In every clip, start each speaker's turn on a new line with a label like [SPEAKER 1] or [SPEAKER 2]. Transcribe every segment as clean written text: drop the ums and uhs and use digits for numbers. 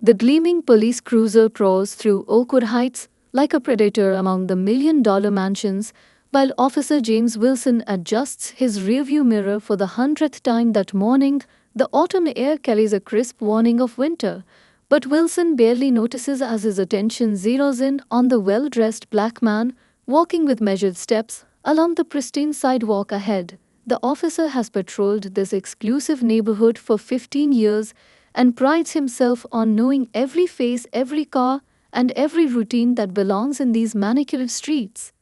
[SPEAKER 1] The gleaming police cruiser prowls through Oakwood Heights like a predator among the million-dollar mansions, while Officer James Wilson adjusts his rearview mirror for the 100th time that morning. The autumn air carries a crisp warning of winter, but Wilson barely notices as his attention zeroes in on the well-dressed black man walking with measured steps along the pristine sidewalk ahead. The officer has patrolled this exclusive neighborhood for 15 years and prides himself on knowing every face, every car, and every routine that belongs in these manicured streets.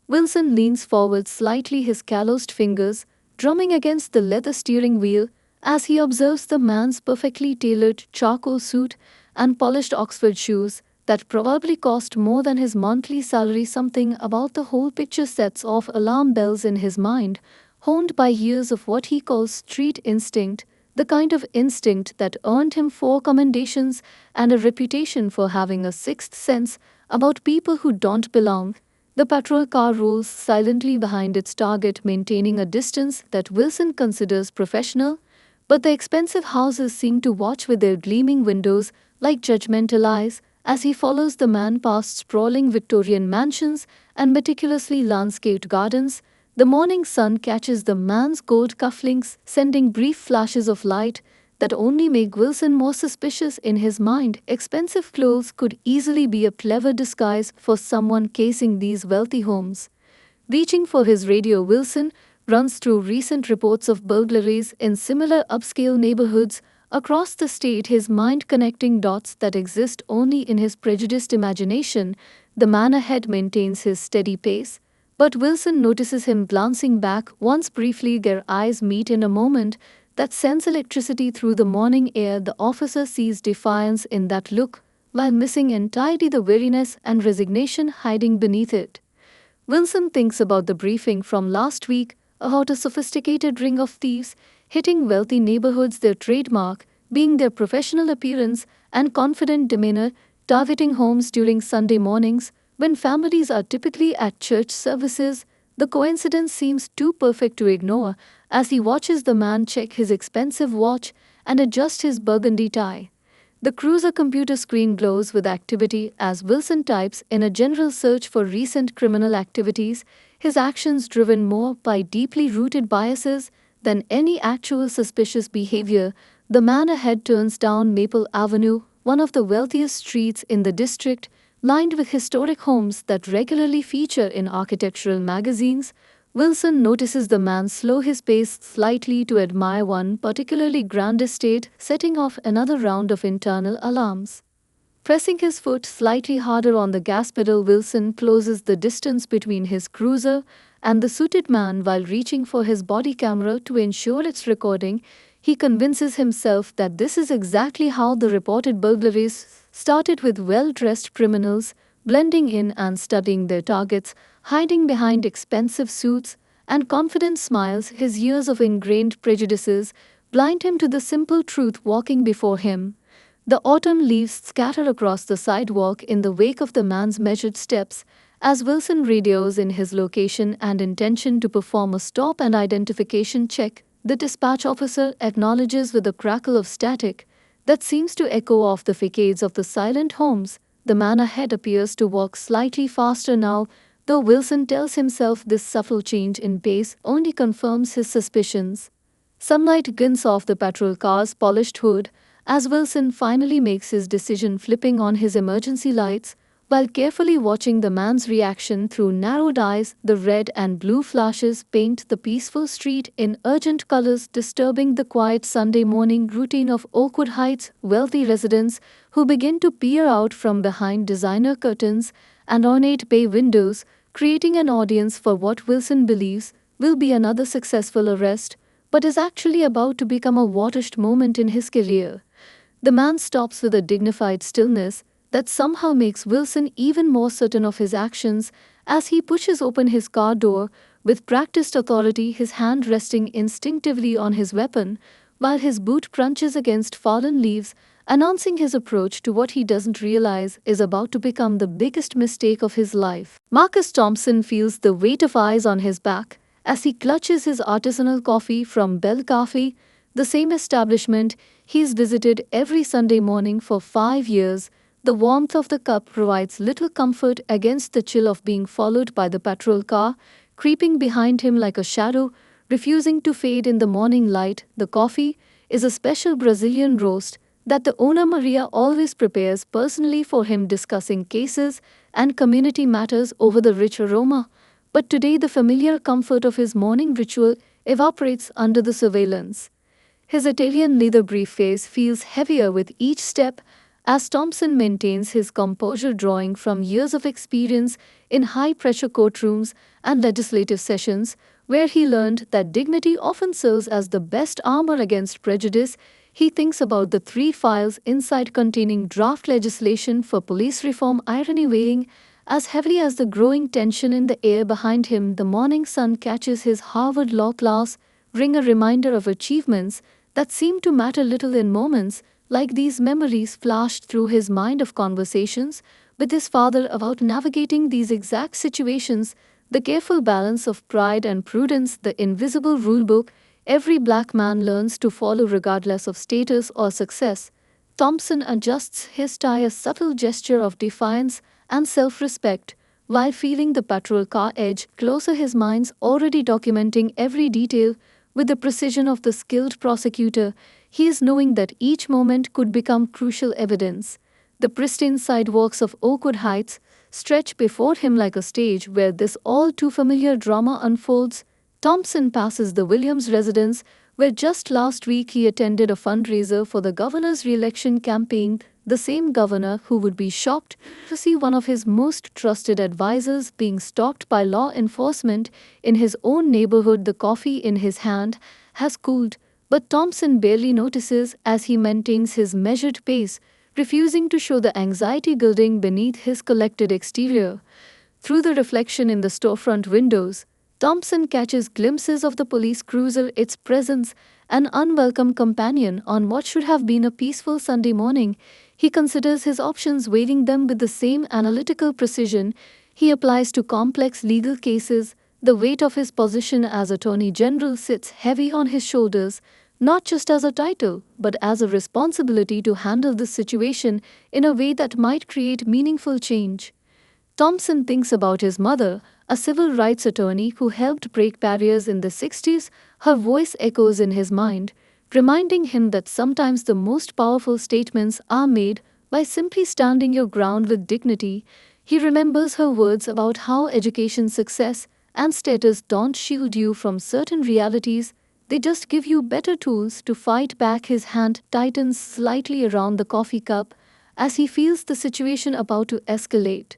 [SPEAKER 1] Wilson leans forward slightly, his calloused fingers drumming against the leather steering wheel as he observes the man's perfectly tailored charcoal suit and polished Oxford shoes that probably cost more than his monthly salary. Something about the whole picture sets off alarm bells in his mind, honed by years of what he calls street instinct, the kind of instinct that earned him 4 commendations and a reputation for having a sixth sense about people who don't belong. The patrol car rolls silently behind its target, maintaining a distance that Wilson considers professional, but the expensive houses seem to watch with their gleaming windows like judgmental eyes as he follows the man past sprawling Victorian mansions and meticulously landscaped gardens. The morning sun catches the man's gold cufflinks, sending brief flashes of light that only make Wilson more suspicious in his mind. Expensive clothes could easily be a clever disguise for someone casing these wealthy homes. Reaching for his radio, Wilson runs through recent reports of burglaries in similar upscale neighborhoods across the state, his mind connecting dots that exist only in his prejudiced imagination. The man ahead maintains his steady pace, but Wilson notices him glancing back once briefly. Their eyes meet in a moment that sends electricity through the morning air. The officer sees defiance in that look, while missing entirely the weariness and resignation hiding beneath it. Wilson thinks about the briefing from last week about a sophisticated ring of thieves hitting wealthy neighborhoods, their trademark being their professional appearance and confident demeanor, targeting homes during Sunday mornings when families are typically at church services. The coincidence seems too perfect to ignore as he watches the man check his expensive watch and adjust his burgundy tie. The cruiser computer screen glows with activity as Wilson types in a general search for recent criminal activities, his actions driven more by deeply rooted biases than any actual suspicious behavior. The man ahead turns down Maple Avenue, one of the wealthiest streets in the district, lined with historic homes that regularly feature in architectural magazines. Wilson notices the man slow his pace slightly to admire one particularly grand estate, setting off another round of internal alarms. Pressing his foot slightly harder on the gas pedal, Wilson closes the distance between his cruiser and the suited man while reaching for his body camera to ensure it's recording. He convinces himself that this is exactly how the reported burglaries started, with well-dressed criminals blending in and studying their targets, hiding behind expensive suits and confident smiles. His years of ingrained prejudices blind him to the simple truth walking before him. The autumn leaves scatter across the sidewalk in the wake of the man's measured steps as Wilson radios in his location and intention to perform a stop and identification check. The dispatch officer acknowledges with a crackle of static that seems to echo off the facades of the silent homes. The man ahead appears to walk slightly faster now, though Wilson tells himself this subtle change in pace only confirms his suspicions. Sunlight glints off the patrol car's polished hood as Wilson finally makes his decision, flipping on his emergency lights while carefully watching the man's reaction through narrowed eyes. The red and blue flashes paint the peaceful street in urgent colors, disturbing the quiet Sunday morning routine of Oakwood Heights. Wealthy residents who begin to peer out from behind designer curtains and ornate bay windows, creating an audience for what Wilson believes will be another successful arrest, but is actually about to become a watershed moment in his career. The man stops with a dignified stillness that somehow makes Wilson even more certain of his actions as he pushes open his car door with practiced authority, his hand resting instinctively on his weapon while his boot crunches against fallen leaves, announcing his approach to what he doesn't realize is about to become the biggest mistake of his life. Marcus Thompson feels the weight of eyes on his back as he clutches his artisanal coffee from Bell Cafe, the same establishment he's visited every Sunday morning for 5 years. The warmth of the cup provides little comfort against the chill of being followed by the patrol car, creeping behind him like a shadow, refusing to fade in the morning light. The coffee is a special Brazilian roast that the owner Maria always prepares personally for him, discussing cases and community matters over the rich aroma. But today the familiar comfort of his morning ritual evaporates under the surveillance. His Italian leather briefcase feels heavier with each step as Thompson maintains his composure, drawing from years of experience in high pressure courtrooms and legislative sessions, where he learned that dignity often serves as the best armor against prejudice. He thinks about the three files inside containing draft legislation for police reform, irony weighing as heavily as the growing tension in the air behind him. The morning sun catches his Harvard law class ring, a reminder of achievements that seem to matter little. In moments like these, memories flashed through his mind of conversations with his father about navigating these exact situations, the careful balance of pride and prudence, the invisible rulebook every black man learns to follow regardless of status or success. Thompson adjusts his tie, a subtle gesture of defiance and self-respect, while feeling the patrol car edge closer. His mind's already documenting every detail with the precision of the skilled prosecutor. He is knowing that each moment could become crucial evidence. The pristine sidewalks of Oakwood Heights stretch before him like a stage where this all too familiar drama unfolds. Thompson passes the Williams residence, where just last week he attended a fundraiser for the governor's re-election campaign, the same governor who would be shocked to see one of his most trusted advisors being stalked by law enforcement in his own neighborhood. The coffee in his hand has cooled, but Thompson barely notices as he maintains his measured pace, refusing to show the anxiety building beneath his collected exterior. Through the reflection in the storefront windows, Thompson catches glimpses of the police cruiser, its presence an unwelcome companion on what should have been a peaceful Sunday morning. He considers his options, weighing them with the same analytical precision he applies to complex legal cases. The weight of his position as Attorney General sits heavy on his shoulders, not just as a title, but as a responsibility to handle this situation in a way that might create meaningful change. Thompson thinks about his mother, a civil rights attorney who helped break barriers in the 60s. Her voice echoes in his mind, reminding him that sometimes the most powerful statements are made by simply standing your ground with dignity. He remembers her words about how education, success, and status don't shield you from certain realities, they just give you better tools to fight back. His hand tightens slightly around the coffee cup as he feels the situation about to escalate.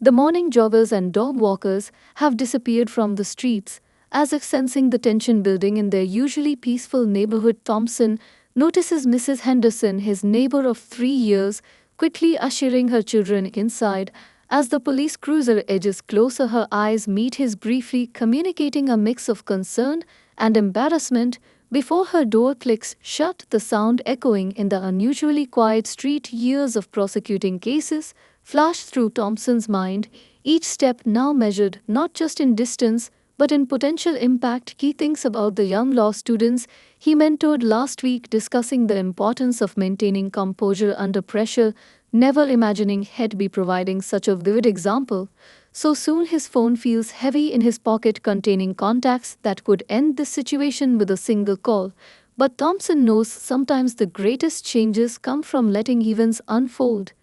[SPEAKER 1] The morning joggers and dog walkers have disappeared from the streets, as if sensing the tension building in their usually peaceful neighborhood. Thompson notices Mrs. Henderson, his neighbor of 3 years, quickly ushering her children inside. As the police cruiser edges closer, her eyes meet his, briefly communicating a mix of concern and embarrassment before her door clicks shut, the sound echoing in the unusually quiet street. Years of prosecuting cases flash through Thompson's mind, each step now measured not just in distance but in potential impact. He thinks about the young law students he mentored last week, discussing the importance of maintaining composure under pressure, never imagining he'd be providing such a vivid example so soon. His phone feels heavy in his pocket, containing contacts that could end this situation with a single call. But Thompson knows sometimes the greatest changes come from letting events unfold.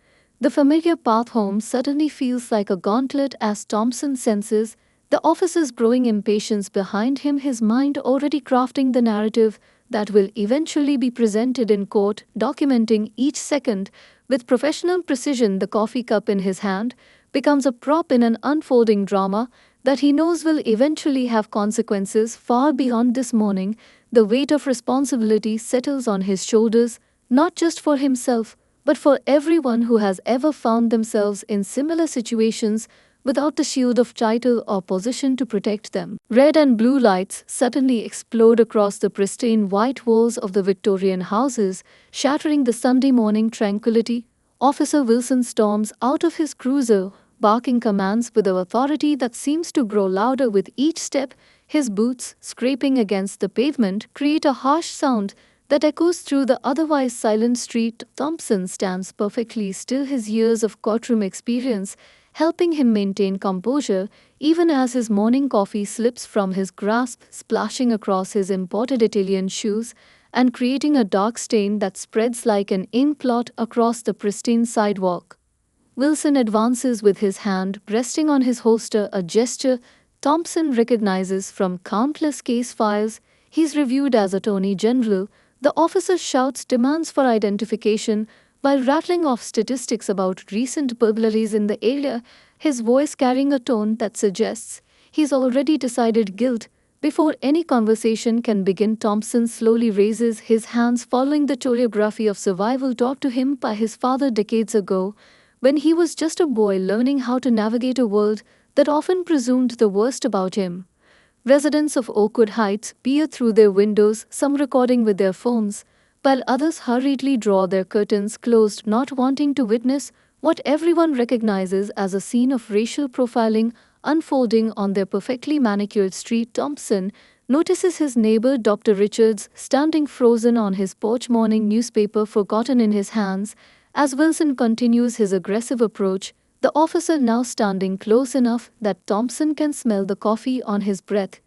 [SPEAKER 1] The familiar path home suddenly feels like a gauntlet as Thompson senses the officer's growing impatience behind him, his mind already crafting the narrative that will eventually be presented in court, documenting each second with professional precision. The coffee cup in his hand becomes a prop in an unfolding drama that he knows will eventually have consequences far beyond this morning. The weight of responsibility settles on his shoulders, not just for himself, but for everyone who has ever found themselves in similar situations without the shield of title or position to protect them. Red and blue lights suddenly explode across the pristine white walls of the Victorian houses, shattering the Sunday morning tranquility. Officer Wilson storms out of his cruiser, barking commands with an authority that seems to grow louder with each step. His boots, scraping against the pavement, create a harsh sound that echoes through the otherwise silent street. Thompson stands perfectly still, his years of courtroom experience helping him maintain composure even as his morning coffee slips from his grasp, splashing across his imported Italian shoes and creating a dark stain that spreads like an ink blot across the pristine sidewalk. Wilson advances with his hand resting on his holster, a gesture Thompson recognizes from countless case files he's reviewed as Attorney General. The officer shouts demands for identification while rattling off statistics about recent burglaries in the area, his voice carrying a tone that suggests he's already decided guilt. Before any conversation can begin, Thompson slowly raises his hands following the choreography of survival taught to him by his father decades ago, when he was just a boy learning how to navigate a world that often presumed the worst about him. Residents of Oakwood Heights peer through their windows, some recording with their phones, while others hurriedly draw their curtains closed, not wanting to witness what everyone recognizes as a scene of racial profiling unfolding on their perfectly manicured street. Thompson notices his neighbor, Dr. Richards, standing frozen on his porch, morning newspaper forgotten in his hands. As Wilson continues his aggressive approach, the officer now standing close enough that Thompson can smell the coffee on his breath.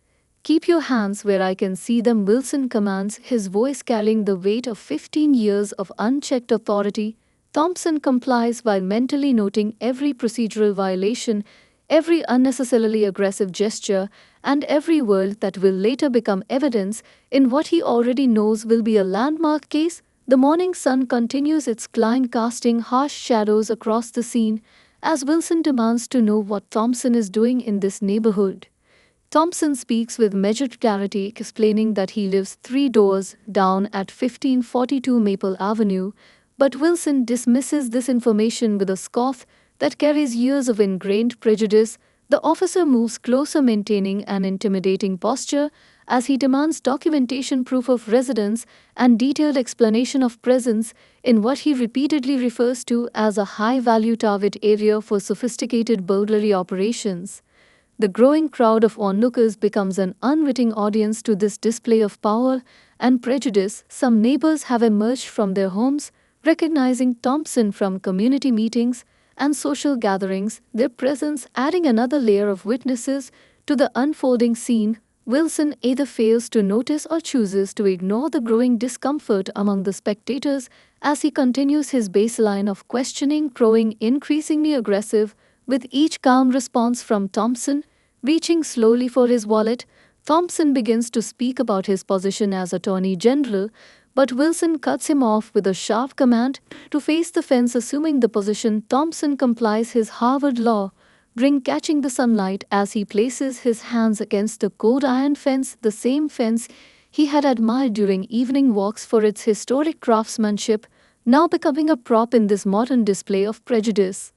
[SPEAKER 1] "Keep your hands where I can see them," Wilson commands, his voice carrying the weight of 15 years of unchecked authority. Thompson complies while mentally noting every procedural violation, every unnecessarily aggressive gesture, and every word that will later become evidence in what he already knows will be a landmark case. The morning sun continues its climb, casting harsh shadows across the scene as Wilson demands to know what Thompson is doing in this neighborhood. Thompson speaks with measured clarity, explaining that he lives 3 doors down at 1542 Maple Avenue, but Wilson dismisses this information with a scoff that carries years of ingrained prejudice. The officer moves closer, maintaining an intimidating posture as he demands documentation, proof of residence, and detailed explanation of presence in what he repeatedly refers to as a high-value target area for sophisticated burglary operations. The growing crowd of onlookers becomes an unwitting audience to this display of power and prejudice. Some neighbors have emerged from their homes, recognizing Thompson from community meetings and social gatherings, their presence adding another layer of witnesses to the unfolding scene. Wilson either fails to notice or chooses to ignore the growing discomfort among the spectators as he continues his baseline of questioning, growing increasingly aggressive with each calm response from Thompson. Reaching slowly for his wallet, Thompson begins to speak about his position as Attorney General, but Wilson cuts him off with a sharp command to face the fence. Assuming the position, Thompson complies, his Harvard Law ring catching the sunlight as he places his hands against the cold iron fence, the same fence he had admired during evening walks for its historic craftsmanship, now becoming a prop in this modern display of prejudice.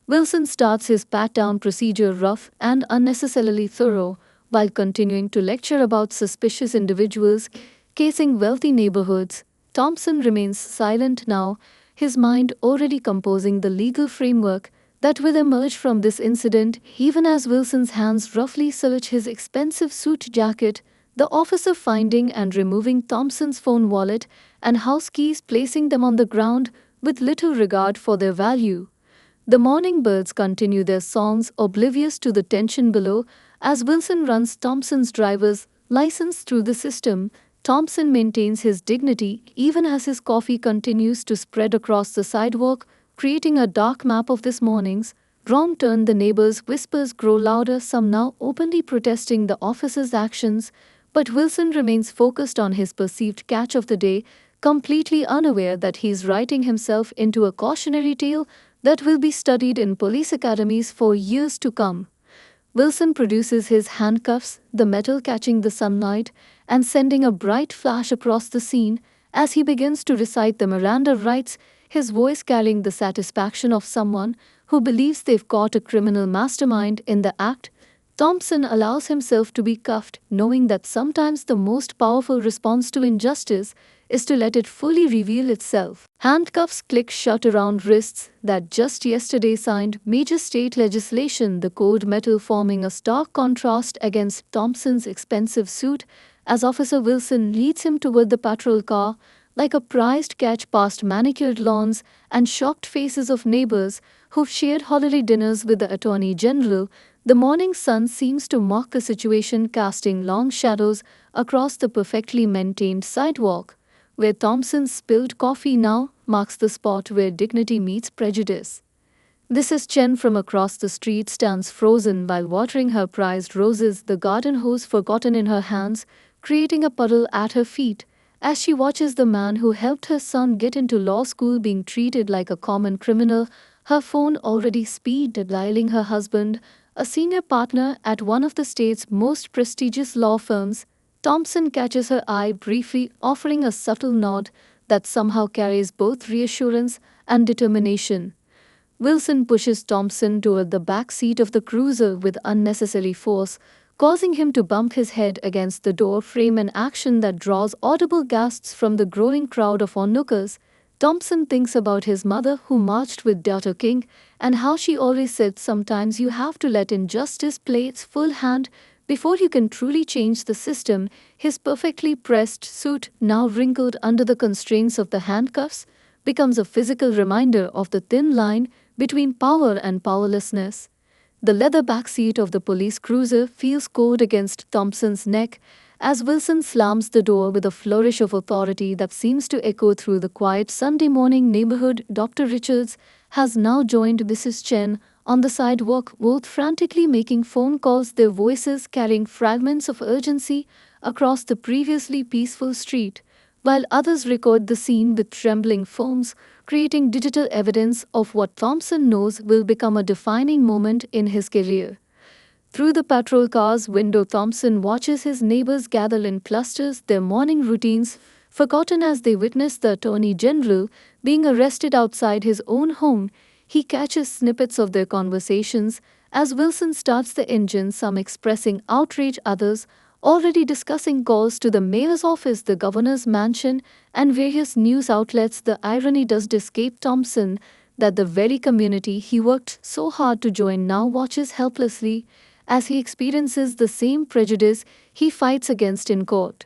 [SPEAKER 1] Wilson starts his pat-down procedure rough and unnecessarily thorough, while continuing to lecture about suspicious individuals casing wealthy neighborhoods. Thompson remains silent now, his mind already composing the legal framework that will emerge from this incident. Even as Wilson's hands roughly search his expensive suit jacket, the officer finding and removing Thompson's phone, wallet, and house keys, placing them on the ground with little regard for their value. The morning birds continue their songs, oblivious to the tension below, as Wilson runs Thompson's driver's license through the system. Thompson maintains his dignity even as his coffee continues to spread across the sidewalk, creating a dark map of this morning's wrong turn. The neighbors' whispers grow louder, some now openly protesting the officer's actions, but Wilson remains focused on his perceived catch of the day, completely unaware that he's writing himself into a cautionary tale that will be studied in police academies for years to come. Wilson produces his handcuffs, the metal catching the sunlight and sending a bright flash across the scene as he begins to recite the Miranda rights, his voice carrying the satisfaction of someone who believes they've caught a criminal mastermind in the act. Thompson allows himself to be cuffed, knowing that sometimes the most powerful response to injustice is to let it fully reveal itself. Handcuffs click shut around wrists that just yesterday signed major state legislation, the cold metal forming a stark contrast against Thompson's expensive suit as Officer Wilson leads him toward the patrol car, like a prized catch past manicured lawns and shocked faces of neighbors who've shared holiday dinners with the Attorney General. The morning sun seems to mock the situation, casting long shadows across the perfectly maintained sidewalk, where Thompson's spilled coffee now marks the spot where dignity meets prejudice. Mrs. Chen from across the street stands frozen while watering her prized roses, the garden hose forgotten in her hands, creating a puddle at her feet, as she watches the man who helped her son get into law school being treated like a common criminal, her phone already speed dialing her husband, a senior partner at one of the state's most prestigious law firms. Thompson catches her eye briefly, offering a subtle nod that somehow carries both reassurance and determination. Wilson pushes Thompson toward the back seat of the cruiser with unnecessary force, causing him to bump his head against the door frame, an action that draws audible gasps from the growing crowd of onlookers. Thompson thinks about his mother, who marched with Dr. King, and how she always said sometimes you have to let injustice play its full hand before you can truly change the system. His perfectly pressed suit, now wrinkled under the constraints of the handcuffs, becomes a physical reminder of the thin line between power and powerlessness. The leather backseat of the police cruiser feels cold against Thompson's neck as Wilson slams the door with a flourish of authority that seems to echo through the quiet Sunday morning neighborhood. Dr. Richards has now joined Mrs. Chen on the sidewalk, both frantically making phone calls, their voices carrying fragments of urgency across the previously peaceful street, while others record the scene with trembling phones, creating digital evidence of what Thompson knows will become a defining moment in his career. Through the patrol car's window, Thompson watches his neighbors gather in clusters, their morning routines forgotten as they witness the Attorney General being arrested outside his own home. He catches snippets of their conversations as Wilson starts the engine, some expressing outrage, others already discussing calls to the mayor's office, the governor's mansion, and various news outlets. The irony doesn't escape Thompson that the very community he worked so hard to join now watches helplessly as he experiences the same prejudice he fights against in court.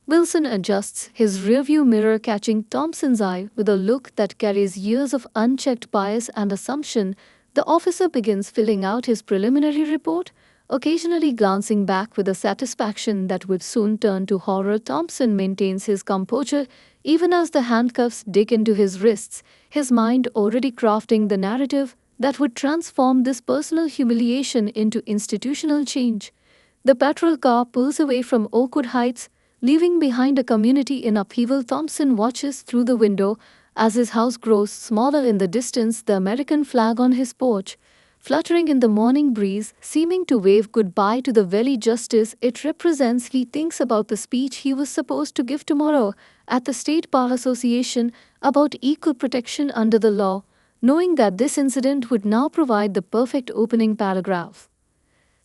[SPEAKER 1] Wilson adjusts his rearview mirror, catching Thompson's eye with a look that carries years of unchecked bias and assumption. The officer begins filling out his preliminary report, occasionally glancing back with a satisfaction that would soon turn to horror. Thompson maintains his composure even as the handcuffs dig into his wrists, his mind already crafting the narrative that would transform this personal humiliation into institutional change. The patrol car pulls away from Oakwood Heights, leaving behind a community in upheaval. Thompson watches through the window as his house grows smaller in the distance, the American flag on his porch fluttering in the morning breeze, seeming to wave goodbye to the very justice it represents. He thinks about the speech he was supposed to give tomorrow at the State Bar Association about equal protection under the law, knowing that this incident would now provide the perfect opening paragraph.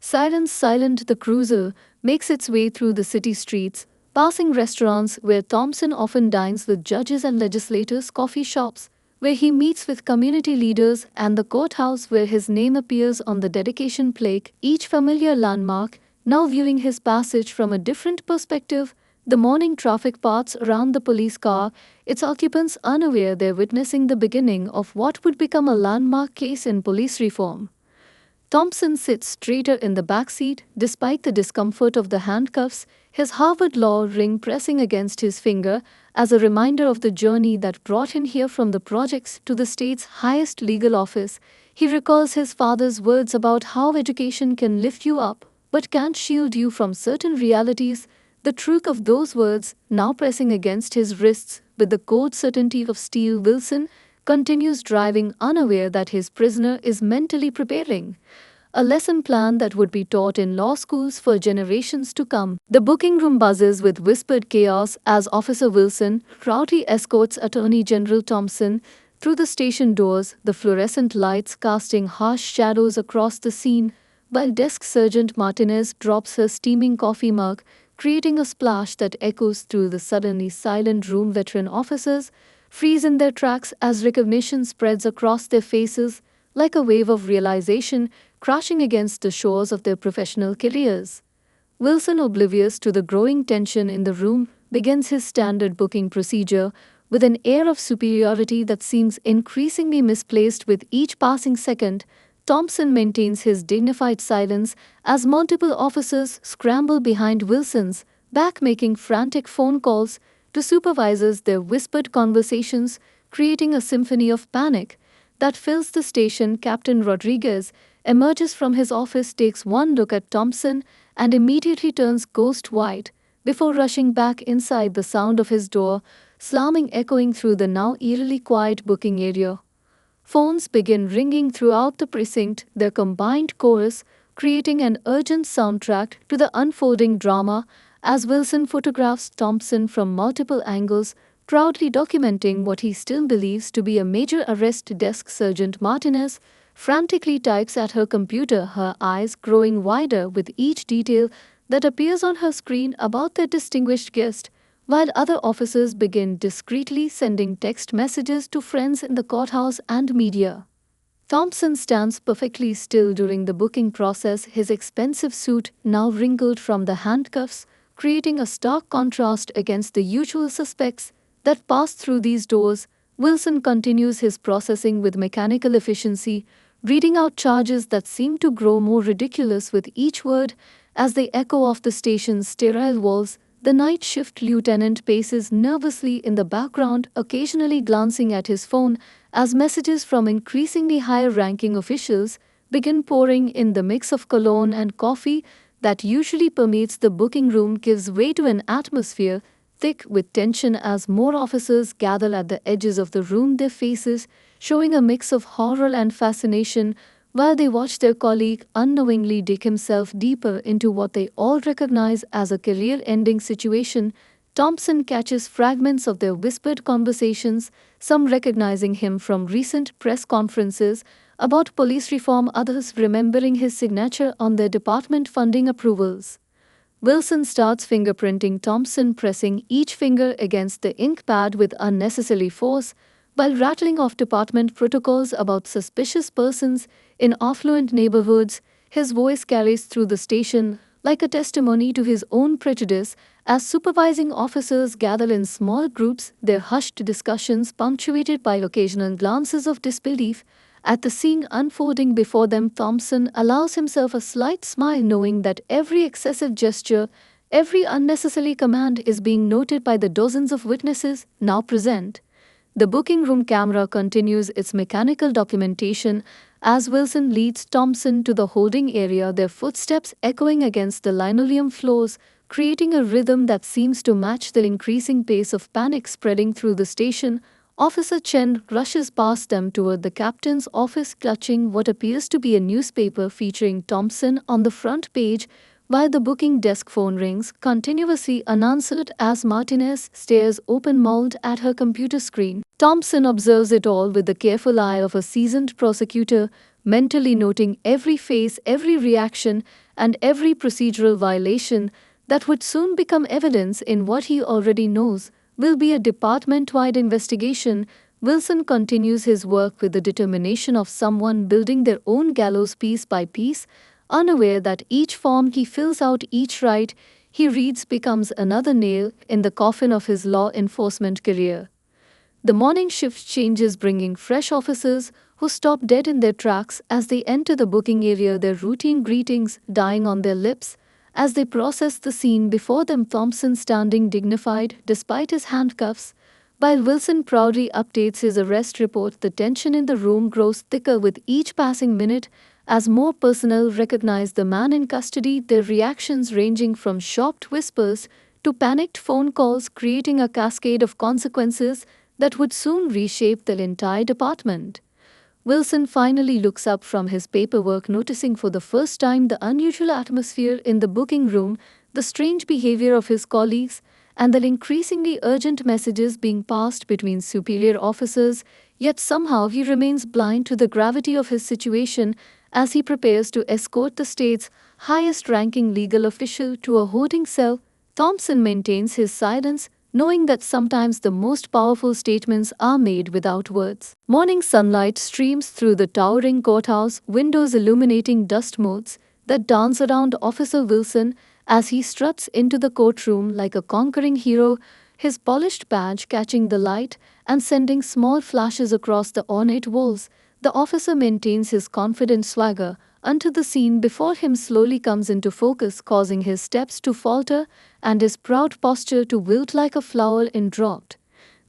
[SPEAKER 1] Silent, the cruiser makes its way through the city streets, passing restaurants where Thompson often dines with judges and legislators, coffee shops where he meets with community leaders, and the courthouse where his name appears on the dedication plaque, each familiar landmark now viewing his passage from a different perspective. The morning traffic parts around the police car, its occupants unaware they're witnessing the beginning of what would become a landmark case in police reform. Thompson sits straighter in the back seat, despite the discomfort of the handcuffs, his Harvard law ring pressing against his finger as a reminder of the journey that brought him here from the projects to the state's highest legal office. He recalls his father's words about how education can lift you up, but can't shield you from certain realities. The truth of those words now pressing against his wrists with the cold certainty of steel. Wilson continues driving, unaware that his prisoner is mentally preparing a lesson plan that would be taught in law schools for generations to come. The booking room buzzes with whispered chaos as Officer Wilson proudly escorts Attorney General Thompson through the station doors, the fluorescent lights casting harsh shadows across the scene, while Desk Sergeant Martinez drops her steaming coffee mug, creating a splash that echoes through the suddenly silent room. Veteran officers freeze in their tracks as recognition spreads across their faces like a wave of realization crashing against the shores of their professional careers. Wilson, oblivious to the growing tension in the room, begins his standard booking procedure with an air of superiority that seems increasingly misplaced with each passing second. Thompson maintains his dignified silence as multiple officers scramble behind Wilson's back, making frantic phone calls to supervisors, their whispered conversations creating a symphony of panic that fills the station. Captain Rodriguez emerges from his office, takes one look at Thompson, and immediately turns ghost white before rushing back inside, the sound of his door slamming echoing through the now eerily quiet booking area. Phones begin ringing throughout the precinct, their combined chorus creating an urgent soundtrack to the unfolding drama as Wilson photographs Thompson from multiple angles, proudly documenting what he still believes to be a major arrest. Desk Sergeant Martinez frantically types at her computer, her eyes growing wider with each detail that appears on her screen about their distinguished guest, while other officers begin discreetly sending text messages to friends in the courthouse and media. Thompson stands perfectly still during the booking process, his expensive suit now wrinkled from the handcuffs, creating a stark contrast against the usual suspects that pass through these doors. Wilson continues his processing with mechanical efficiency, reading out charges that seem to grow more ridiculous with each word as they echo off the station's sterile walls. The night shift lieutenant paces nervously in the background, occasionally glancing at his phone as messages from increasingly higher-ranking officials begin pouring in. The mix of cologne and coffee that usually permeates the booking room gives way to an atmosphere thick with tension as more officers gather at the edges of the room, their faces showing a mix of horror and fascination while they watch their colleague unknowingly dig himself deeper into what they all recognize as a career-ending situation. Thompson catches fragments of their whispered conversations, some recognizing him from recent press conferences about police reform, others remembering his signature on their department funding approvals. Wilson starts fingerprinting Thompson, pressing each finger against the ink pad with unnecessary force, while rattling off department protocols about suspicious persons in affluent neighborhoods. His voice carries through the station like a testimony to his own prejudice as supervising officers gather in small groups, their hushed discussions punctuated by occasional glances of disbelief at the scene unfolding before them. Thompson allows himself a slight smile, knowing that every excessive gesture, every unnecessary command is being noted by the dozens of witnesses now present. The booking room camera continues its mechanical documentation as Wilson leads Thompson to the holding area, their footsteps echoing against the linoleum floors, creating a rhythm that seems to match the increasing pace of panic spreading through the station. Officer Chen rushes past them toward the captain's office, clutching what appears to be a newspaper featuring Thompson on the front page, while the booking desk phone rings continuously unanswered as Martinez stares open-mouthed at her computer screen. Thompson observes it all with the careful eye of a seasoned prosecutor, mentally noting every face, every reaction, and every procedural violation that would soon become evidence in what he already knows will be a department-wide investigation. Wilson continues his work with the determination of someone building their own gallows piece by piece, unaware that each form he fills out, each right he reads, becomes another nail in the coffin of his law enforcement career. The morning shift changes, bringing fresh officers who stop dead in their tracks as they enter the booking area, their routine greetings dying on their lips as they process the scene before them. Thompson standing dignified despite his handcuffs, while Wilson proudly updates his arrest report. The tension in the room grows thicker with each passing minute as more personnel recognize the man in custody, their reactions ranging from shocked whispers to panicked phone calls, creating a cascade of consequences that would soon reshape the entire department. Wilson finally looks up from his paperwork, noticing for the first time the unusual atmosphere in the booking room, the strange behavior of his colleagues, and the increasingly urgent messages being passed between superior officers. Yet somehow he remains blind to the gravity of his situation as he prepares to escort the state's highest-ranking legal official to a holding cell. Thompson maintains his silence, knowing that sometimes the most powerful statements are made without words. Morning sunlight streams through the towering courthouse windows, illuminating dust motes that dance around Officer Wilson as he struts into the courtroom like a conquering hero, his polished badge catching the light and sending small flashes across the ornate walls. The officer maintains his confident swagger until the scene before him slowly comes into focus, causing his steps to falter and his proud posture to wilt like a flower in drought.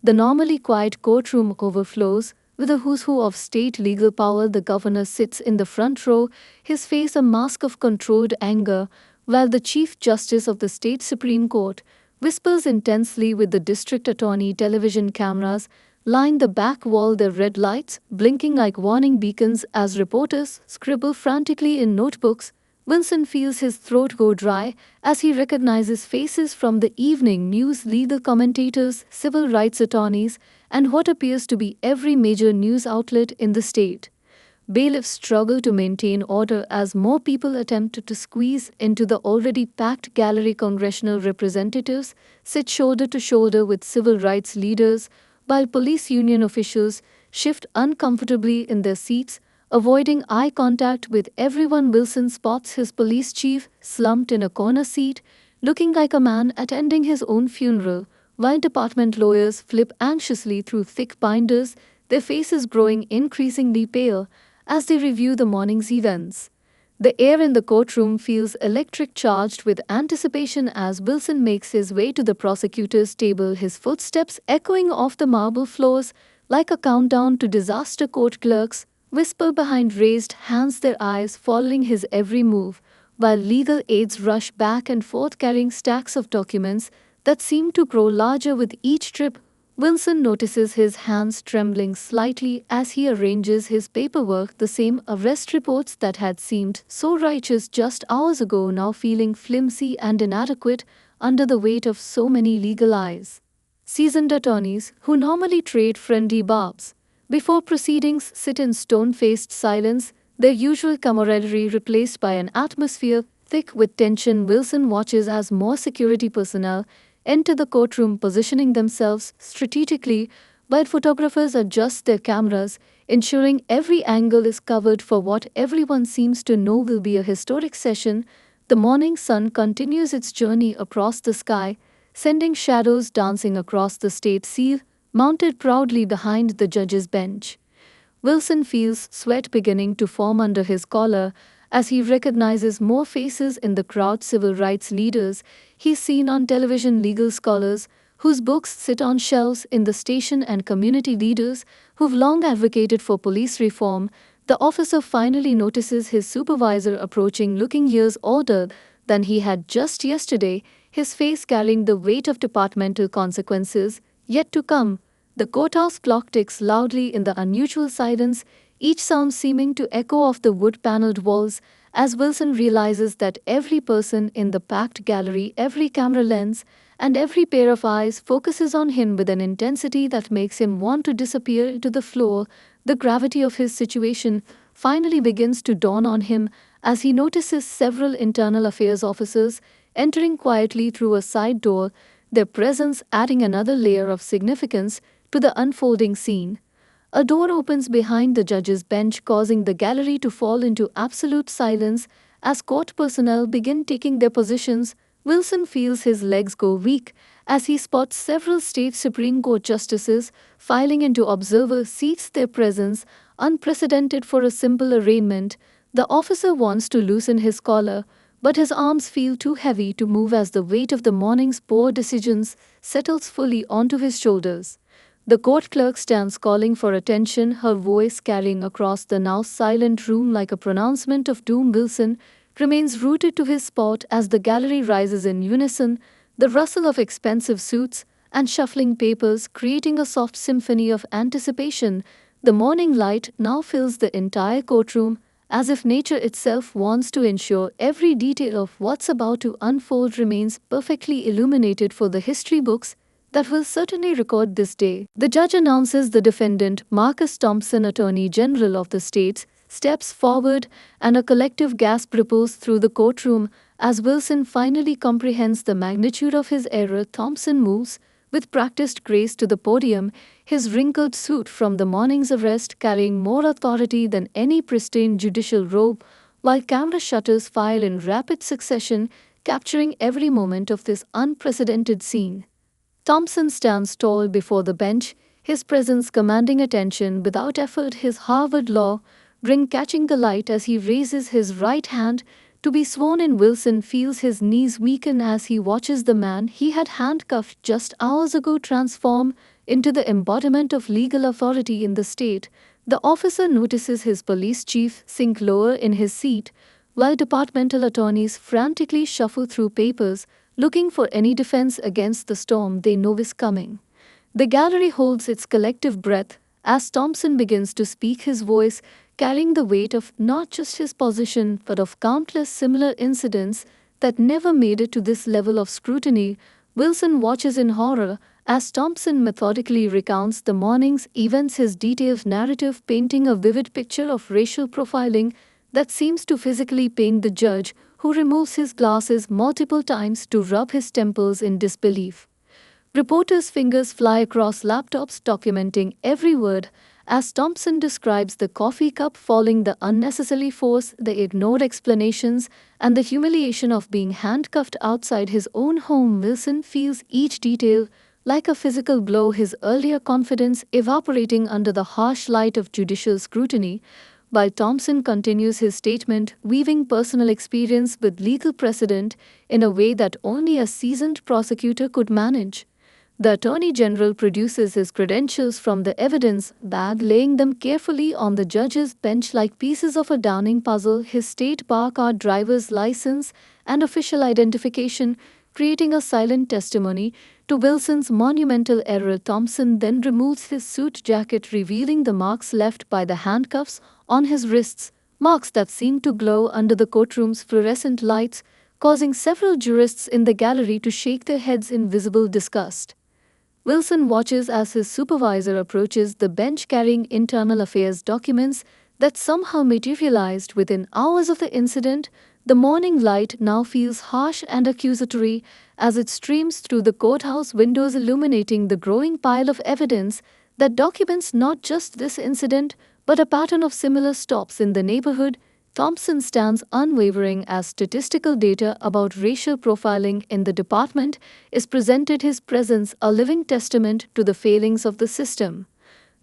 [SPEAKER 1] The normally quiet courtroom overflows with a who's who of state legal power. The governor sits in the front row, his face a mask of controlled anger, while the Chief Justice of the state Supreme Court whispers intensely with the district attorney. Television cameras line the back wall, their red lights blinking like warning beacons as reporters scribble frantically in notebooks. Wilson feels his throat go dry as he recognizes faces from the evening news, legal commentators, civil rights attorneys, and what appears to be every major news outlet in the state. Bailiffs struggle to maintain order as more people attempt to squeeze into the already packed gallery. Congressional representatives sit shoulder to shoulder with civil rights leaders, while police union officials shift uncomfortably in their seats, avoiding eye contact with everyone. Wilson spots his police chief slumped in a corner seat, looking like a man attending his own funeral, while department lawyers flip anxiously through thick binders, their faces growing increasingly pale as they review the morning's events. The air in the courtroom feels electric, charged with anticipation as Wilson makes his way to the prosecutor's table, his footsteps echoing off the marble floors like a countdown to disaster. Court clerks whisper behind raised hands, their eyes following his every move, while legal aides rush back and forth carrying stacks of documents that seem to grow larger with each trip. Wilson notices his hands trembling slightly as he arranges his paperwork, the same arrest reports that had seemed so righteous just hours ago now feeling flimsy and inadequate under the weight of so many legal eyes. Seasoned attorneys, who normally trade friendly barbs before proceedings, sit in stone-faced silence, their usual camaraderie replaced by an atmosphere thick with tension. Wilson watches as more security personnel enter the courtroom, positioning themselves strategically, while photographers adjust their cameras, ensuring every angle is covered for what everyone seems to know will be a historic session. The morning sun continues its journey across the sky, sending shadows dancing across the state seal, mounted proudly behind the judge's bench. Wilson feels sweat beginning to form under his collar as he recognizes more faces in the crowd, civil rights leaders he's seen on television, legal scholars whose books sit on shelves in the station, and community leaders who've long advocated for police reform. The officer finally notices his supervisor approaching, looking years older than he had just yesterday, his face carrying the weight of departmental consequences yet to come. The courthouse clock ticks loudly in the unusual silence, each sound seeming to echo off the wood-paneled walls as Wilson realizes that every person in the packed gallery, every camera lens, and every pair of eyes focuses on him with an intensity that makes him want to disappear to the floor. The gravity of his situation finally begins to dawn on him as he notices several internal affairs officers entering quietly through a side door, their presence adding another layer of significance to the unfolding scene. A door opens behind the judge's bench, causing the gallery to fall into absolute silence as court personnel begin taking their positions. Wilson feels his legs go weak as he spots several state Supreme Court justices filing into observer seats, their presence unprecedented for a simple arraignment. The officer wants to loosen his collar, but his arms feel too heavy to move as the weight of the morning's poor decisions settles fully onto his shoulders. The court clerk stands, calling for attention, her voice carrying across the now silent room like a pronouncement of doom. Wilson remains rooted to his spot as the gallery rises in unison, the rustle of expensive suits and shuffling papers creating a soft symphony of anticipation. The morning light now fills the entire courtroom, as if nature itself wants to ensure every detail of what's about to unfold remains perfectly illuminated for the history books that will certainly record this day. The judge announces the defendant, Marcus Thompson, Attorney General of the states, steps forward, and a collective gasp ripples through the courtroom as Wilson finally comprehends the magnitude of his error. Thompson moves with practiced grace to the podium, his wrinkled suit from the morning's arrest carrying more authority than any pristine judicial robe, while camera shutters fire in rapid succession, capturing every moment of this unprecedented scene. Thompson stands tall before the bench, his presence commanding attention without effort, his Harvard law ring catching the light as he raises his right hand to be sworn in. Wilson feels his knees weaken as he watches the man he had handcuffed just hours ago transform into the embodiment of legal authority in the state. The officer notices his police chief sink lower in his seat, while departmental attorneys frantically shuffle through papers, looking for any defense against the storm they know is coming. The gallery holds its collective breath as Thompson begins to speak, his voice carrying the weight of not just his position but of countless similar incidents that never made it to this level of scrutiny. Wilson watches in horror as Thompson methodically recounts the morning's events, his detailed narrative painting a vivid picture of racial profiling that seems to physically pain the judge, who removes his glasses multiple times to rub his temples in disbelief. Reporters' fingers fly across laptops documenting every word as Thompson describes the coffee cup falling, the unnecessary force, the ignored explanations, and the humiliation of being handcuffed outside his own home. Wilson feels each detail like a physical blow, his earlier confidence evaporating under the harsh light of judicial scrutiny, while Thompson continues his statement, weaving personal experience with legal precedent in a way that only a seasoned prosecutor could manage. The Attorney General produces his credentials from the evidence bag, laying them carefully on the judge's bench like pieces of a Downing puzzle, his state bar card, driver's license, and official identification, creating a silent testimony to Wilson's monumental error. Thompson then removes his suit jacket, revealing the marks left by the handcuffs on his wrists, marks that seemed to glow under the courtroom's fluorescent lights, causing several jurists in the gallery to shake their heads in visible disgust. Wilson watches as his supervisor approaches the bench carrying internal affairs documents that somehow materialized within hours of the incident. The morning light now feels harsh and accusatory as it streams through the courthouse windows, illuminating the growing pile of evidence that documents not just this incident but a pattern of similar stops in the neighborhood. Thompson stands unwavering as statistical data about racial profiling in the department is presented, his presence a living testament to the failings of the system.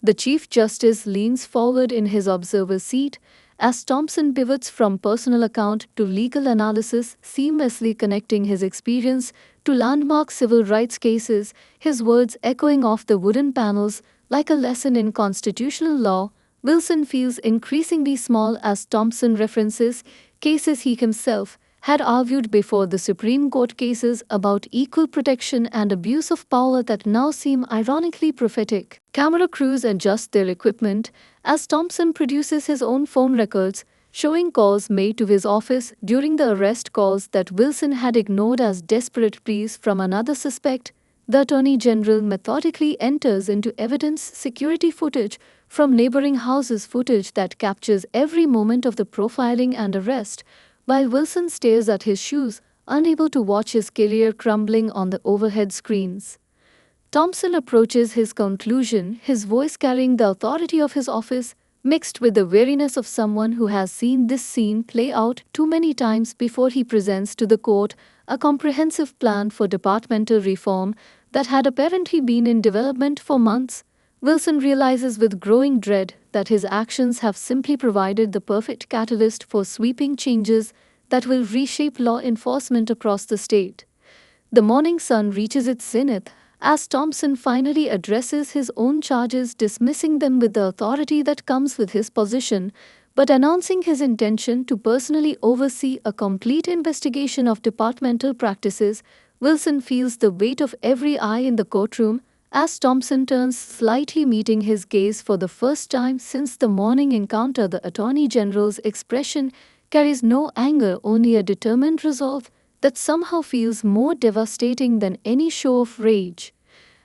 [SPEAKER 1] The Chief Justice leans forward in his observer seat as Thompson pivots from personal account to legal analysis, seamlessly connecting his experience to landmark civil rights cases, his words echoing off the wooden panels like a lesson in constitutional law. Wilson feels increasingly small as Thompson references cases he himself had argued before the Supreme Court, cases about equal protection and abuse of power that now seem ironically prophetic. Camera crews adjust their equipment as Thompson produces his own phone records, showing calls made to his office during the arrest, calls that Wilson had ignored as desperate pleas from another suspect. The Attorney General methodically enters into evidence, security footage from neighboring houses, footage that captures every moment of the profiling and arrest, while Wilson stares at his shoes, unable to watch his career crumbling on the overhead screens. Thompson approaches his conclusion, his voice carrying the authority of his office, mixed with the weariness of someone who has seen this scene play out too many times before. He presents to the court a comprehensive plan for departmental reform that had apparently been in development for months. Wilson realizes with growing dread that his actions have simply provided the perfect catalyst for sweeping changes that will reshape law enforcement across the state. The morning sun reaches its zenith as Thompson finally addresses his own charges, dismissing them with the authority that comes with his position, but announcing his intention to personally oversee a complete investigation of departmental practices. Wilson feels the weight of every eye in the courtroom as Thompson turns slightly, meeting his gaze for the first time since the morning encounter. The Attorney General's expression carries no anger, only a determined resolve that somehow feels more devastating than any show of rage.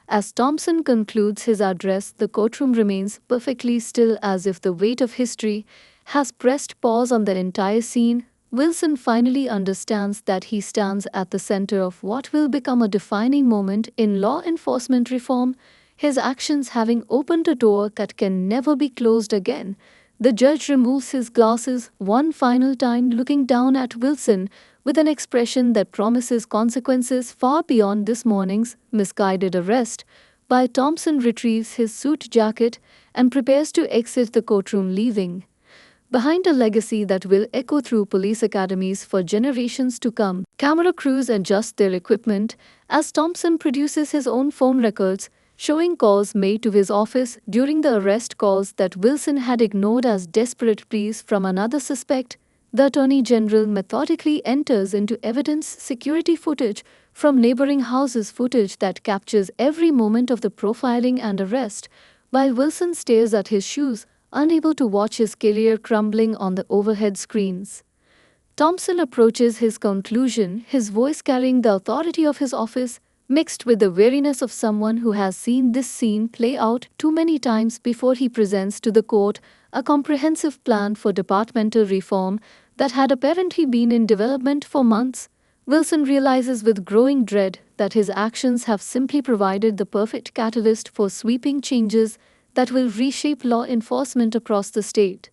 [SPEAKER 1] As Thompson concludes his address, the courtroom remains perfectly still, as if the weight of history has pressed pause on the entire scene. Wilson finally understands that he stands at the center of what will become a defining moment in law enforcement reform, his actions having opened a door that can never be closed again. The judge removes his glasses one final time, looking down at Wilson with an expression that promises consequences far beyond this morning's misguided arrest. While Thompson retrieves his suit jacket and prepares to exit the courtroom, leaving behind a legacy that will echo through police academies for generations to come. Camera crews adjust their equipment as Thompson produces his own phone records, showing calls made to his office during the arrest, calls that Wilson had ignored as desperate pleas from another suspect. The Attorney General methodically enters into evidence security footage from neighboring houses, footage that captures every moment of the profiling and arrest, while Wilson stares at his shoes, unable to watch his career crumbling on the overhead screens. Thompson approaches his conclusion, his voice carrying the authority of his office, mixed with the weariness of someone who has seen this scene play out too many times before. He presents to the court a comprehensive plan for departmental reform that had apparently been in development for months. Wilson realizes with growing dread that his actions have simply provided the perfect catalyst for sweeping changes that will reshape law enforcement across the state.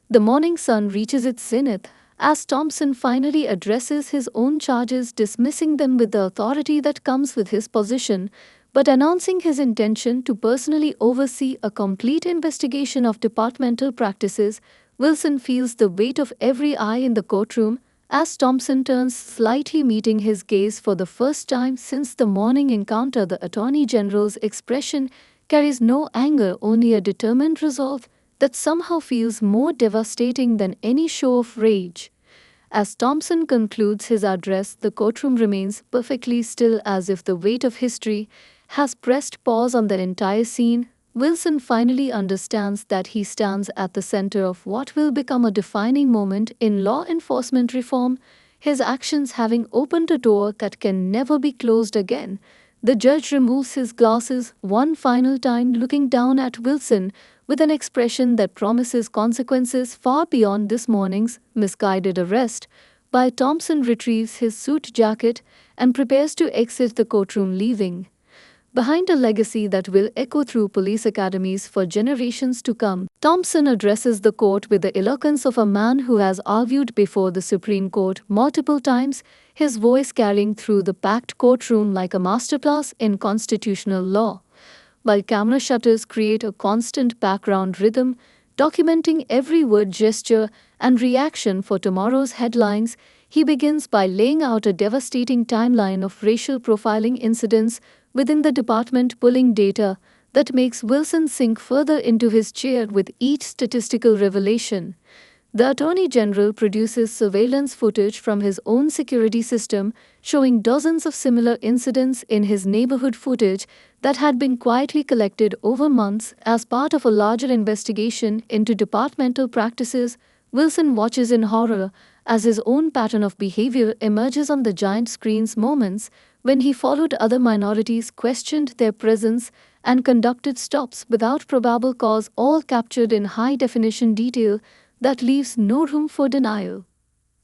[SPEAKER 1] The morning sun reaches its zenith as Thompson finally addresses his own charges, dismissing them with the authority that comes with his position, but announcing his intention to personally oversee a complete investigation of departmental practices. Wilson feels the weight of every eye in the courtroom as Thompson turns slightly, meeting his gaze for the first time since the morning encounter. The Attorney General's expression carries no anger, only a determined resolve that somehow feels more devastating than any show of rage. As Thompson concludes his address, the courtroom remains perfectly still, as if the weight of history has pressed pause on the entire scene. Wilson finally understands that he stands at the center of what will become a defining moment in law enforcement reform, his actions having opened a door that can never be closed again. The judge removes his glasses one final time, looking down at Wilson with an expression that promises consequences far beyond this morning's misguided arrest. While Thompson retrieves his suit jacket and prepares to exit the courtroom, leaving behind a legacy that will echo through police academies for generations to come. Thompson addresses the court with the eloquence of a man who has argued before the Supreme Court multiple times, his voice carrying through the packed courtroom like a masterclass in constitutional law. While camera shutters create a constant background rhythm, documenting every word, gesture, and reaction for tomorrow's headlines, he begins by laying out a devastating timeline of racial profiling incidents within the department, pulling data that makes Wilson sink further into his chair with each statistical revelation. The Attorney General produces surveillance footage from his own security system, showing dozens of similar incidents in his neighborhood, footage that had been quietly collected over months as part of a larger investigation into departmental practices. Wilson watches in horror as his own pattern of behavior emerges on the giant screens, moments when he followed other minorities, questioned their presence, and conducted stops without probable cause, all captured in high-definition detail that leaves no room for denial.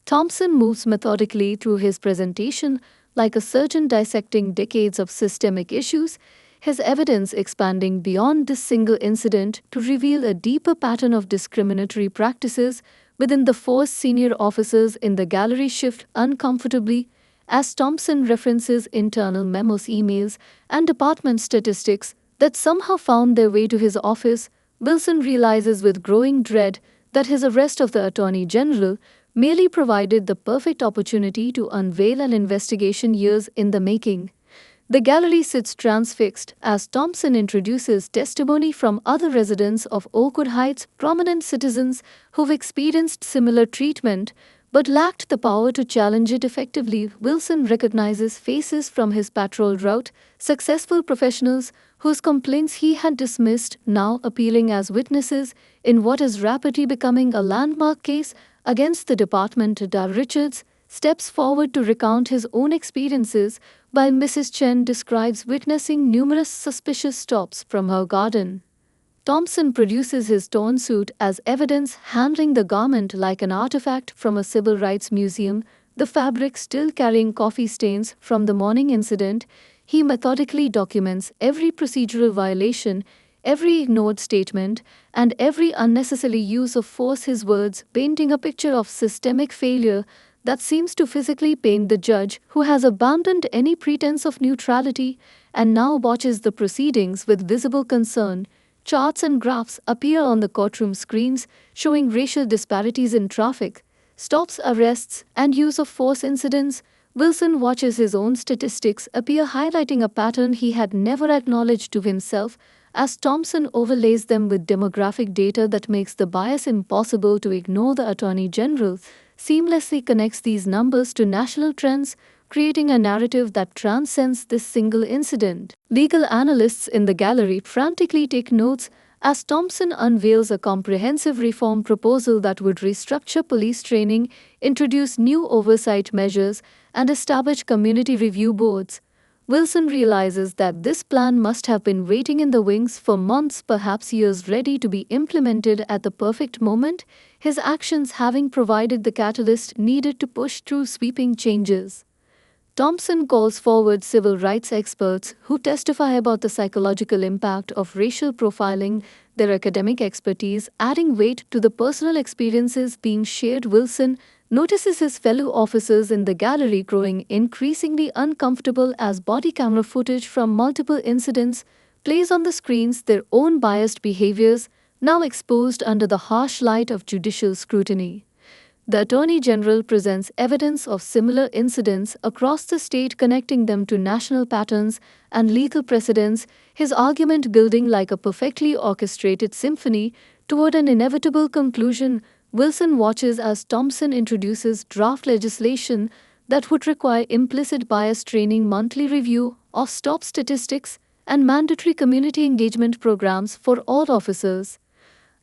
[SPEAKER 1] Thompson moves methodically through his presentation like a surgeon dissecting decades of systemic issues, his evidence expanding beyond this single incident to reveal a deeper pattern of discriminatory practices within the force. Senior officers in the gallery shift uncomfortably as Thompson references internal memos, emails, and department statistics that somehow found their way to his office. Wilson realizes with growing dread that his arrest of the Attorney General merely provided the perfect opportunity to unveil an investigation years in the making. The gallery sits transfixed as Thompson introduces testimony from other residents of Oakwood Heights, prominent citizens who've experienced similar treatment but lacked the power to challenge it effectively. Wilson recognizes faces from his patrol route, successful professionals whose complaints he had dismissed, now appearing as witnesses in what is rapidly becoming a landmark case against the department. Dar Richards steps forward to recount his own experiences, while Mrs. Chen describes witnessing numerous suspicious stops from her garden. Thompson produces his torn suit as evidence, handling the garment like an artifact from a civil rights museum, the fabric still carrying coffee stains from the morning incident. He methodically documents every procedural violation, every ignored statement, and every unnecessary use of force, his words painting a picture of systemic failure that seems to physically pain the judge, who has abandoned any pretense of neutrality and now watches the proceedings with visible concern. Charts and graphs appear on the courtroom screens showing racial disparities in traffic, stops, arrests, and use of force incidents. Wilson watches his own statistics appear, highlighting a pattern he had never acknowledged to himself, as Thompson overlays them with demographic data that makes the bias impossible to ignore. The Attorney General seamlessly connects these numbers to national trends, creating a narrative that transcends this single incident. Legal analysts in the gallery frantically take notes as Thompson unveils a comprehensive reform proposal that would restructure police training, introduce new oversight measures, and establish community review boards. Wilson realizes that this plan must have been waiting in the wings for months, perhaps years, ready to be implemented at the perfect moment, his actions having provided the catalyst needed to push through sweeping changes. Thompson calls forward civil rights experts who testify about the psychological impact of racial profiling, their academic expertise adding weight to the personal experiences being shared. Wilson notices his fellow officers in the gallery growing increasingly uncomfortable as body camera footage from multiple incidents plays on the screens, their own biased behaviors now exposed under the harsh light of judicial scrutiny. The Attorney General presents evidence of similar incidents across the state, connecting them to national patterns and legal precedents, his argument building like a perfectly orchestrated symphony toward an inevitable conclusion. Wilson watches as Thompson introduces draft legislation that would require implicit bias training, monthly review of stop statistics, and mandatory community engagement programs for all officers.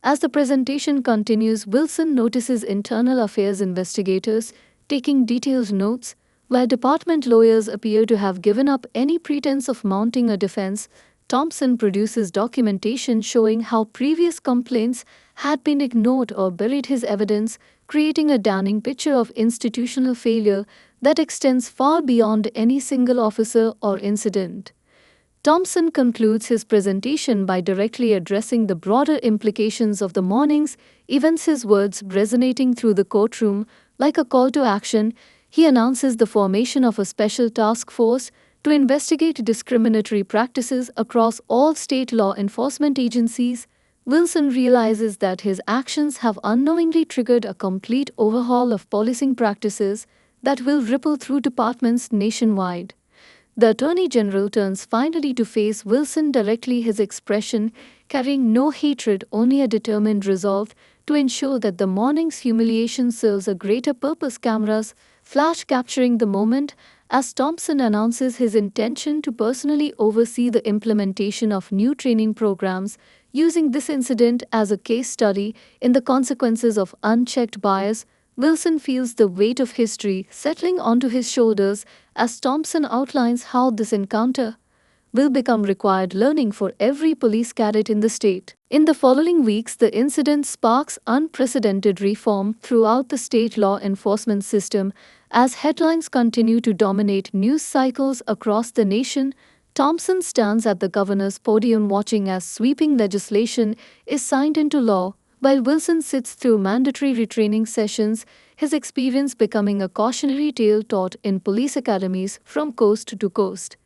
[SPEAKER 1] As the presentation continues, Wilson notices internal affairs investigators taking detailed notes, where department lawyers appear to have given up any pretense of mounting a defense. Thompson produces documentation showing how previous complaints had been ignored or buried, his evidence creating a damning picture of institutional failure that extends far beyond any single officer or incident. Thompson concludes his presentation by directly addressing the broader implications of the morning's events, his words resonating through the courtroom like a call to action. He announces the formation of a special task force to investigate discriminatory practices across all state law enforcement agencies. Wilson realizes that his actions have unknowingly triggered a complete overhaul of policing practices that will ripple through departments nationwide. The Attorney General turns finally to face Wilson directly, his expression carrying no hatred, only a determined resolve to ensure that the morning's humiliation serves a greater purpose. Cameras flash capturing the moment as Thompson announces his intention to personally oversee the implementation of new training programs, using this incident as a case study in the consequences of unchecked bias. Wilson feels the weight of history settling onto his shoulders as Thompson outlines how this encounter will become required learning for every police cadet in the state. In the following weeks, the incident sparks unprecedented reform throughout the state law enforcement system as headlines continue to dominate news cycles across the nation. Thompson stands at the governor's podium watching as sweeping legislation is signed into law, while Wilson sits through mandatory retraining sessions, his experience becoming a cautionary tale taught in police academies from coast to coast.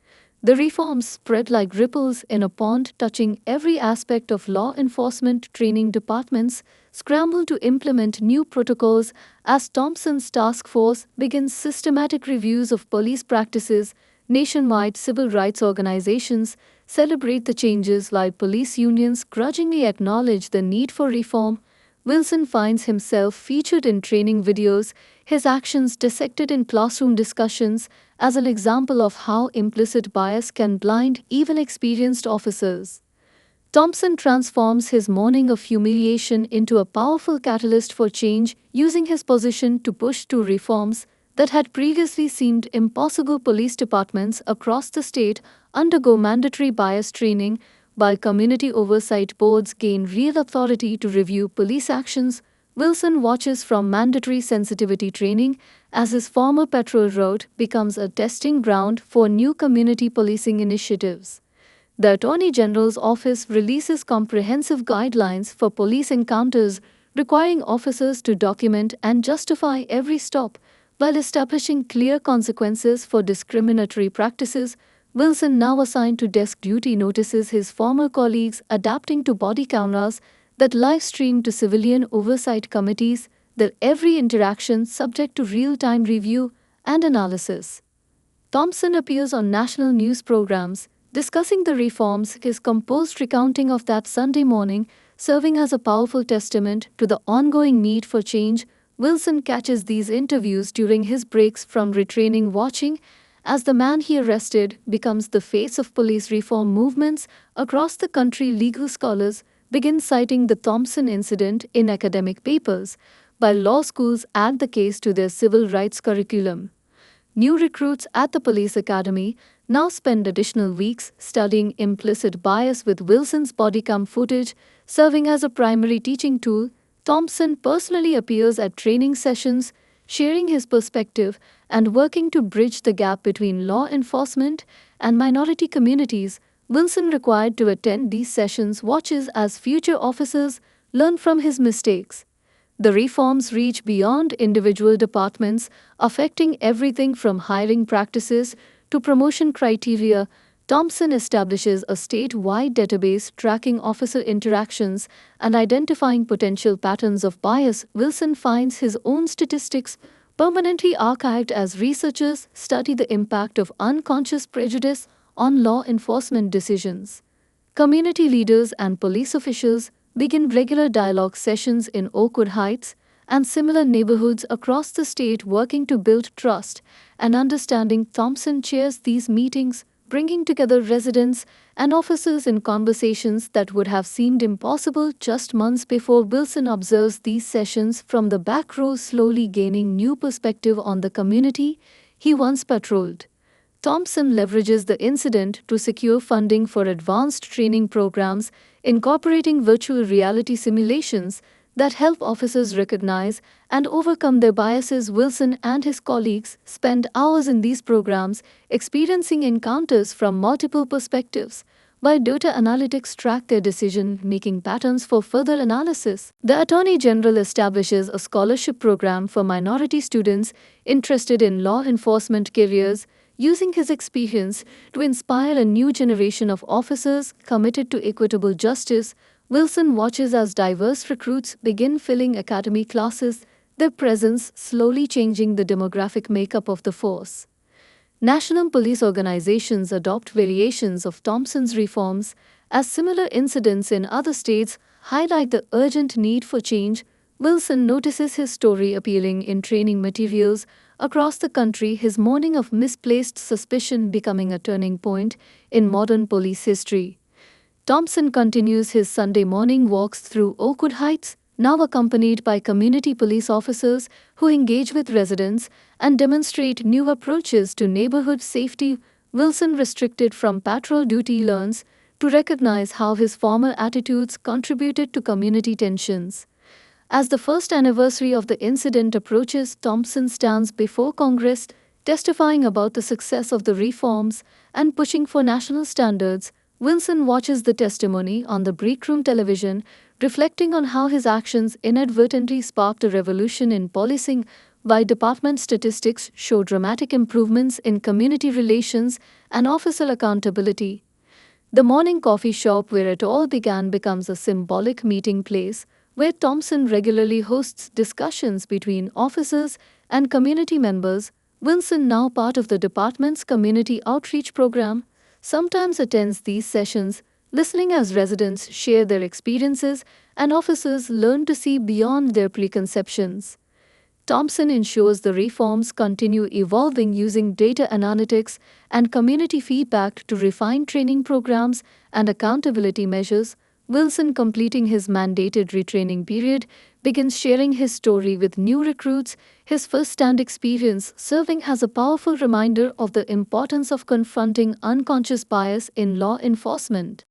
[SPEAKER 1] The reforms spread like ripples in a pond, touching every aspect of law enforcement. Training departments scramble to implement new protocols as Thompson's task force begins systematic reviews of police practices. Nationwide civil rights organizations celebrate the changes, while police unions grudgingly acknowledge the need for reform. Wilson finds himself featured in training videos, his actions dissected in classroom discussions as an example of how implicit bias can blind even experienced officers. Thompson transforms his morning of humiliation into a powerful catalyst for change, using his position to push through reforms that had previously seemed impossible. Police departments across the state undergo mandatory bias training, while community oversight boards gain real authority to review police actions. Wilson watches from mandatory sensitivity training as his former patrol route becomes a testing ground for new community policing initiatives. The Attorney General's office releases comprehensive guidelines for police encounters, requiring officers to document and justify every stop, while establishing clear consequences for discriminatory practices. Wilson, now assigned to desk duty, notices his former colleagues adapting to body cameras that live stream to civilian oversight committees, their every interaction subject to real-time review and analysis. Thompson appears on national news programs discussing the reforms, his composed recounting of that Sunday morning serving as a powerful testament to the ongoing need for change. Wilson catches these interviews during his breaks from retraining, watching as the man he arrested becomes the face of police reform movements across the country. Legal scholars begin citing the Thompson incident in academic papers, while law schools add the case to their civil rights curriculum. New recruits at the police academy now spend additional weeks studying implicit bias, with Wilson's bodycam footage serving as a primary teaching tool. Thompson personally appears at training sessions, sharing his perspective and working to bridge the gap between law enforcement and minority communities. Wilson, required to attend these sessions, watches as future officers learn from his mistakes. The reforms reach beyond individual departments, affecting everything from hiring practices to promotion criteria. Thompson establishes a statewide database tracking officer interactions and identifying potential patterns of bias. Wilson finds his own statistics permanently archived as researchers study the impact of unconscious prejudice on law enforcement decisions. Community leaders and police officials begin regular dialogue sessions in Oakwood Heights and similar neighborhoods across the state, working to build trust and understanding. Thompson chairs these meetings, bringing together residents and officers in conversations that would have seemed impossible just months before. Wilson observes these sessions from the back row, slowly gaining new perspective on the community he once patrolled. Thompson leverages the incident to secure funding for advanced training programs, incorporating virtual reality simulations that help officers recognize and overcome their biases. Wilson and his colleagues spend hours in these programs, experiencing encounters from multiple perspectives, while data analytics track their decision-making patterns for further analysis. The Attorney General establishes a scholarship program for minority students interested in law enforcement careers, using his experience to inspire a new generation of officers committed to equitable justice. Wilson watches as diverse recruits begin filling academy classes, their presence slowly changing the demographic makeup of the force. National police organizations adopt variations of Thompson's reforms, as similar incidents in other states highlight the urgent need for change. Wilson notices his story appealing in training materials across the country, his morning of misplaced suspicion becoming a turning point in modern police history. Thompson continues his Sunday morning walks through Oakwood Heights, now accompanied by community police officers who engage with residents and demonstrate new approaches to neighborhood safety. Wilson, restricted from patrol duty, learns to recognize how his former attitudes contributed to community tensions. As the first anniversary of the incident approaches, Thompson stands before Congress, testifying about the success of the reforms and pushing for national standards. Wilson watches the testimony on the break room television, reflecting on how his actions inadvertently sparked a revolution in policing, while department statistics show dramatic improvements in community relations and officer accountability. The morning coffee shop where it all began becomes a symbolic meeting place, where Thompson regularly hosts discussions between officers and community members. Wilson, now part of the department's community outreach program, sometimes attends these sessions, listening as residents share their experiences and officers learn to see beyond their preconceptions. Thompson ensures the reforms continue evolving, using data analytics and community feedback to refine training programs and accountability measures. Wilson, completing his mandated retraining period, begins sharing his story with new recruits, his first-hand experience serving as a powerful reminder of the importance of confronting unconscious bias in law enforcement.